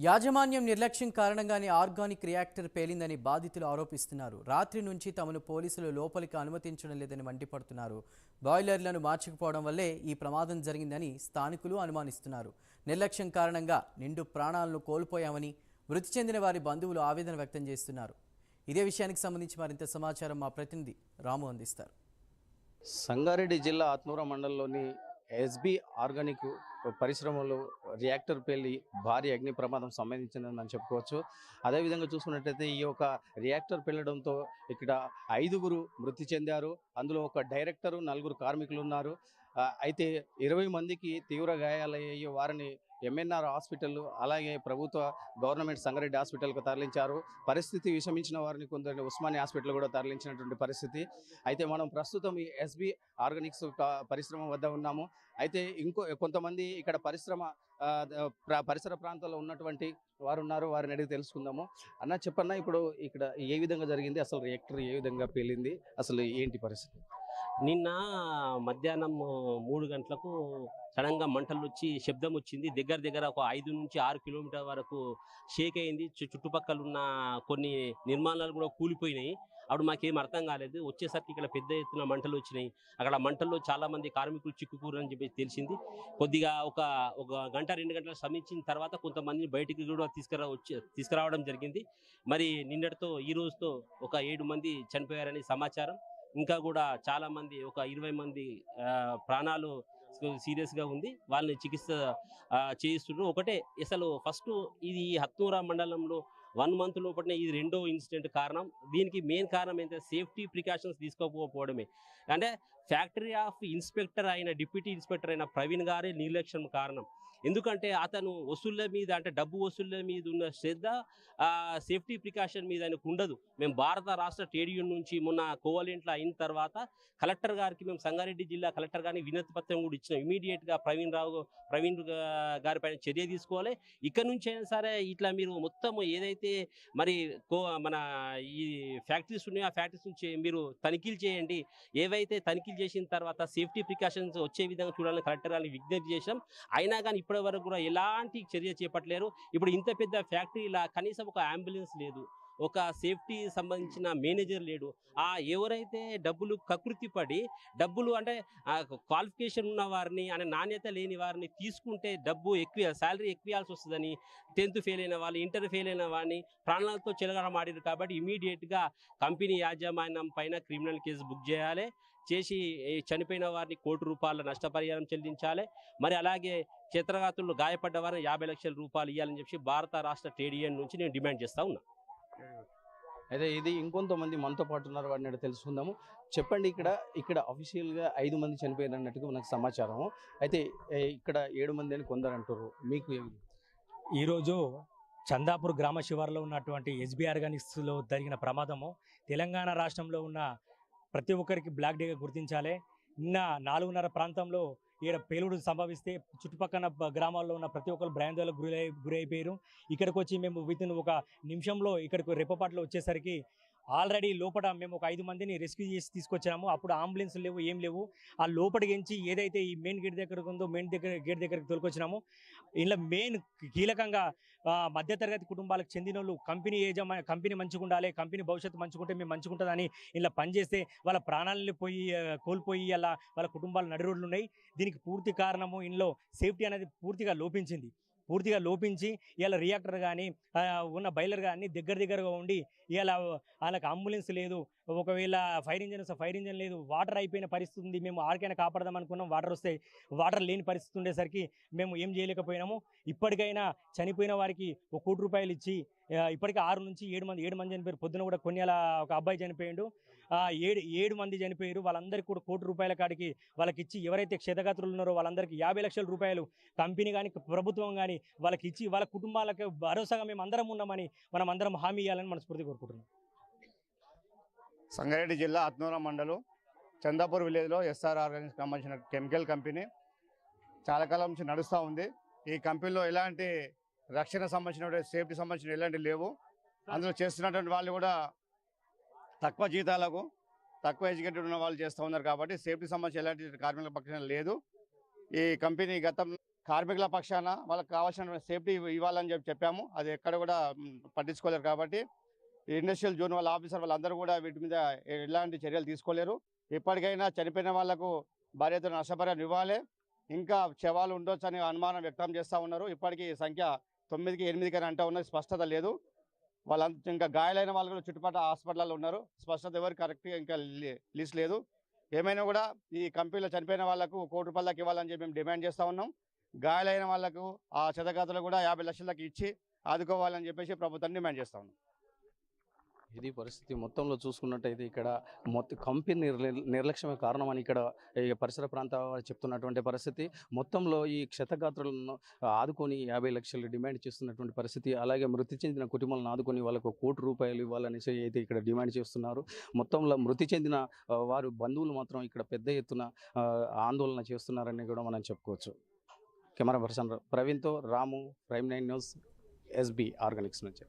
యాజమాన్యం నిర్లక్ష్యం కారణంగానే ఆర్గానిక్ రియాక్టర్ పేలిందని బాధితులు ఆరోపిస్తున్నారు. రాత్రి నుంచి తమను పోలీసులు లోపలికి అనుమతించడం లేదని మండిపడుతున్నారు. బాయిలర్లను మార్చకపోవడం వల్లే ఈ ప్రమాదం జరిగిందని స్థానికులు అనుమానిస్తున్నారు. నిర్లక్ష్యం కారణంగా నిండు ప్రాణాలను కోల్పోయామని మృతి చెందిన వారి బంధువులు ఆవేదన వ్యక్తం చేస్తున్నారు. ఇదే విషయానికి సంబంధించి మరింత సమాచారం మా ప్రతినిధి రాము అందిస్తారు. సంగారెడ్డి జిల్లా ఆత్మూరు మండలంలోని ఎస్బి ఆర్గానిక్ పరిశ్రమలో రియాక్టర్ పేలి భారీ అగ్ని ప్రమాదం సంబంధించిందని చెప్పుకోవచ్చు. అదేవిధంగా చూసుకున్నట్లయితే ఈ యొక్క రియాక్టర్ పేలడంతో ఇక్కడ 5గురు మృతి చెందారు. అందులో ఒక డైరెక్టరు, 4 కార్మికులు ఉన్నారు. అయితే 20 మందికి తీవ్ర గాయాలయ్యాయి. వారిని ఎంఎన్ఆర్ హాస్పిటల్, అలాగే ప్రభుత్వ గవర్నమెంట్ సంగారెడ్డి హాస్పిటల్కు తరలించారు. పరిస్థితి విషమించిన వారిని కొందరిని ఉస్మానియా హాస్పిటల్ కూడా తరలించినటువంటి పరిస్థితి. అయితే మనం ప్రస్తుతం ఈ ఎస్బి ఆర్గానిక్స్ పరిశ్రమ వద్ద ఉన్నాము. అయితే కొంతమంది ఇక్కడ పరిసర ప్రాంతాల్లో ఉన్నటువంటి వారు ఉన్నారు. వారిని అడిగి తెలుసుకుందాము. అన్న చెప్పన్నా, ఇప్పుడు ఇక్కడ ఏ విధంగా జరిగింది, అసలు రియాక్టర్ ఏ విధంగా పేలింది, అసలు ఏంటి పరిస్థితి? నిన్న మధ్యాహ్నం 3 గంటలకు సడన్గా మంటలు వచ్చి శబ్దం వచ్చింది. దగ్గర ఒక 5 నుంచి 6 కిలోమీటర్ వరకు షేక్ అయింది. చుట్టుపక్కల ఉన్న కొన్ని నిర్మాణాలు కూడా కూలిపోయినాయి. అప్పుడు మాకేం అర్థం కాలేదు. వచ్చేసరికి ఇక్కడ పెద్ద ఎత్తున మంటలు వచ్చినాయి. అక్కడ మంటల్లో చాలా మంది కార్మికులు చిక్కుకురని చెప్పి తెలిసింది. కొద్దిగా ఒక గంట 2 గంటలు శ్రమించిన తర్వాత కొంతమందిని బయటికి కూడా తీసుకురావడం జరిగింది. మరి నిన్నటితో ఈ రోజుతో ఒక 7 మంది చనిపోయారని సమాచారం. ఇంకా కూడా చాలా మంది, ఒక 20 మంది ప్రాణాలు సీరియస్గా ఉంది. వాళ్ళని చికిత్స చేయిస్తున్నారు. ఒకటే అసలు ఫస్ట్ ఇది హత్నూరా మండలంలో 1 మంత్ లోపలనే ఇది రెండో ఇన్సిడెంట్ కారణం. దీనికి మెయిన్ కారణం ఏంటంటే సేఫ్టీ ప్రికాషన్స్ తీసుకోకపోవడమే. అంటే ఫ్యాక్టరీ ఆఫ్ ఇన్స్పెక్టర్ అయిన డిప్యూటీ ఇన్స్పెక్టర్ అయిన ప్రవీణ్ గారే నిర్లక్ష్యం కారణం. ఎందుకంటే అతను వసూళ్ల మీద, అంటే డబ్బు వసూళ్ల మీద ఉన్న శ్రద్ధ సేఫ్టీ ప్రికాషన్ మీద ఆయనకు ఉండదు. మేము భారత రాష్ట్ర ట్రేడ్ యూనియన్ నుంచి మొన్న కోవలెంట్లో అయిన తర్వాత కలెక్టర్ గారికి, మేము సంగారెడ్డి జిల్లా కలెక్టర్ గారిని వినతి పత్రం కూడా ఇచ్చినాం. ఇమీడియట్గా ప్రవీణ్ గారి పైన చర్య తీసుకోవాలి. ఇక్కడ నుంచి అయినా సరే ఇట్లా మీరు మొత్తం ఏదైతే మరి మన ఈ ఫ్యాక్టరీస్ ఉన్నాయో ఆ ఫ్యాక్టరీస్ నుంచి మీరు తనిఖీలు చేయండి. ఏవైతే తనిఖీలు చేసిన తర్వాత సేఫ్టీ ప్రికాషన్స్ వచ్చే విధంగా చూడాలని కలెక్టర్ గారిని విజ్ఞప్తి చేశాం. అయినా కానీ ఇప్పటి వరకు కూడా ఎలాంటి చర్య చేపట్టలేరు. ఇప్పుడు ఇంత పెద్ద ఫ్యాక్టరీలా కనీసం ఒక అంబులెన్స్ లేదు, ఒక సేఫ్టీ సంబంధించిన మేనేజర్ లేడు. ఎవరైతే డబ్బులు కకృతి పడి డబ్బులు, అంటే క్వాలిఫికేషన్ ఉన్న వారిని, అంటే నాణ్యత లేని వారిని తీసుకుంటే డబ్బు ఎక్కువ, శాలరీ ఎక్కువేయాల్సి వస్తుందని 10th ఫెయిల్ అయిన వాళ్ళు, ఇంటర్ ఫెయిల్ అయిన వారిని ప్రాణాలతో చెలగాటమాడారు. కాబట్టి ఇమీడియట్గా కంపెనీ యాజమాన్యం పైన క్రిమినల్ కేసు బుక్ చేసి చనిపోయిన వారిని ₹1 కోటి నష్టపరిహారం చెల్లించాలి. మరి అలాగే క్షేత్రఘాతులు గాయపడ్డ వారిని 50 లక్షల రూపాయలు ఇవ్వాలని చెప్పి భారత రాష్ట్ర ట్రేడ్ యూనియన్ నుంచి నేను డిమాండ్ చేస్తా ఉన్నా. అయితే ఇది ఇంకొంతమంది మనతో పాటు ఉన్నారు, వాడిని తెలుసుకుందాము. చెప్పండి, ఇక్కడ అఫీషియల్గా 5 మంది చనిపోయారు అన్నట్టుగా మనకు సమాచారము. అయితే ఇక్కడ 7 మంది అని కొందరు అంటారు. మీకు ఈరోజు చందాపూర్ గ్రామ శివారులో ఉన్నటువంటి ఎస్బి ఆర్గానిక్స్లో జరిగిన ప్రమాదము తెలంగాణ రాష్ట్రంలో ఉన్న ప్రతి ఒక్కరికి బ్లాక్ డేగా గుర్తించాలి. నిన్న 4:30 ప్రాంతంలో ఈడ పేలుడు సంభవిస్తే చుట్టుపక్కల గ్రామాల్లో ఉన్న ప్రతి ఒక్కరు భయాందోళనకు గురైపోయారు. ఇక్కడికి వచ్చి మేము ఒక నిమిషంలో ఇక్కడికి రెప్పపాట్లో వచ్చేసరికి ఆల్రెడీ లోపల మేము ఒక 5 మందిని రెస్క్యూ చేసి తీసుకొచ్చాము. అప్పుడు అంబులెన్స్ లేవు, ఏం లేవు. ఆ లోపలికి ఎంచి ఏదైతే ఈ మెయిన్ గేట్ దగ్గర ఉందో గేట్ దగ్గరికి తోలుకొచ్చినాము. ఇలా మెయిన్ కీలకంగా మధ్యతరగతి కుటుంబాలకు చెందిన వాళ్ళు, కంపెనీ మంచిగా ఉండాలి, కంపెనీ భవిష్యత్తు మంచుకుంటే మేము మంచుకుంటుందని ఇలా పనిచేస్తే వాళ్ళ ప్రాణాలను కోల్పోయి అలా వాళ్ళ కుటుంబాలు నడిరోడ్లు ఉన్నాయి. దీనికి పూర్తి కారణము ఇంట్లో సేఫ్టీ అనేది పూర్తిగా లోపించి ఇలా రియాక్టర్ కానీ ఉన్న బైలర్ కానీ దగ్గరగా ఉండి ఇలా వాళ్ళకి అంబులెన్స్ లేదు, ఒకవేళ ఫైర్ ఇంజన్ లేదు, వాటర్ అయిపోయిన పరిస్థితి ఉంది. మేము ఆరికైనా కాపాడదాం అనుకున్నాం, వాటర్ లేని పరిస్థితి ఉండేసరికి మేము ఏం చేయలేకపోయినాము. ఇప్పటికైనా చనిపోయిన వారికి ₹1 కోటి ఇచ్చి, ఇప్పటికీ 6 నుంచి 7 మంది చనిపోయారు. పొద్దున కూడా కొన్నేళ్ళ ఒక అబ్బాయి చనిపోయాడు. 7 మంది చనిపోయారు. వాళ్ళందరికీ కూడా ₹1 కోటి కాడికి వాళ్ళకి ఇచ్చి, ఎవరైతే క్షతగాత్రులు ఉన్నారో వాళ్ళందరికీ ₹50 లక్షల కంపెనీ కానీ ప్రభుత్వం కానీ వాళ్ళకి ఇచ్చి వాళ్ళ కుటుంబాలకు భరోసాగా మేము అందరం ఉన్నామని మనం అందరం హామీ ఇవ్వాలని మనస్ఫూర్తిగా కోరుకుంటున్నాం. సంగారెడ్డి జిల్లా ఆత్మూరు మండలం చందాపూర్ విలేజ్లో ఎస్ఆర్ ఆర్గానిక్స్ సంబంధించిన కెమికల్ కంపెనీ చాలా కాలం నుంచి నడుస్తూ ఉంది. ఈ కంపెనీలో ఎలాంటి రక్షణ సంబంధించిన, సేఫ్టీ సంబంధించిన ఎలాంటి లేవు. అందులో చేస్తున్నటువంటి వాళ్ళు కూడా తక్కువ జీతాలకు, తక్కువ ఎడ్యుకేటెడ్ ఉన్న వాళ్ళు చేస్తూ ఉన్నారు. కాబట్టి సేఫ్టీ సంబంధించి ఎలాంటి కార్మికుల పక్షాన లేదు. ఈ కంపెనీ కార్మికుల పక్షాన వాళ్ళకి కావాల్సిన సేఫ్టీ ఇవ్వాలని చెప్పాము. అది ఎక్కడ కూడా పట్టించుకోలేరు. కాబట్టి ఇండస్ట్రియల్ జోన్ వాళ్ళ ఆఫీసర్ వాళ్ళందరూ కూడా వీటి మీద ఎలాంటి చర్యలు తీసుకోలేరు. ఇప్పటికైనా చనిపోయిన వాళ్లకు భారీ ఎత్తున నష్టపరిహారం ఇవ్వాలి. ఇంకా శవాలు ఉండొచ్చు అని అనుమానం వ్యక్తం చేస్తూ ఉన్నారు. ఇప్పటికీ సంఖ్య 9కి 8కి అని అంటూ ఉన్నది, స్పష్టత లేదు. వాళ్ళంతా ఇంకా గాయాలైన వాళ్ళు కూడా చుట్టుపక్కల హాస్పిటల్లో ఉన్నారు. స్పష్టత ఎవరు కరెక్ట్గా ఇంకా లిస్ట్ లేదు. ఏమైనా కూడా ఈ కంపెనీలో చనిపోయిన వాళ్ళకు ₹1 కోటి దాకా ఇవ్వాలని చెప్పి మేము డిమాండ్ చేస్తూ ఉన్నాం. గాయాలైన వాళ్ళకు ఆ క్షతగాతులు కూడా 50 లక్షల దాకా ఇచ్చి ఆదుకోవాలని చెప్పేసి ప్రభుత్వాన్ని డిమాండ్ చేస్తూ ఉన్నాం. ఇది పరిస్థితి. మొత్తంలో చూసుకున్నట్టయితే ఇక్కడ మొత్తం కంపెనీ నిర్లక్ష్యమే కారణమని ఇక్కడ ఈ పరిసర ప్రాంత చెప్తున్నటువంటి పరిస్థితి. మొత్తంలో ఈ క్షతగాత్రులను ఆదుకొని 50 లక్షలు డిమాండ్ చేస్తున్నటువంటి పరిస్థితి. అలాగే మృతి చెందిన కుటుంబాలను ఆదుకొని వాళ్ళకు ₹1 కోటి ఇవ్వాలనేసి అయితే ఇక్కడ డిమాండ్ చేస్తున్నారు. మొత్తంలో మృతి చెందిన వారు బంధువులు మాత్రం ఇక్కడ పెద్ద ఎత్తున ఆందోళన చేస్తున్నారని కూడా మనం చెప్పుకోవచ్చు. కెమెరా పర్సన్ ప్రవీణ్తో రాము, ప్రైమ్ 9 న్యూస్, ఎస్బీ ఆర్గానిక్స్ నుంచి.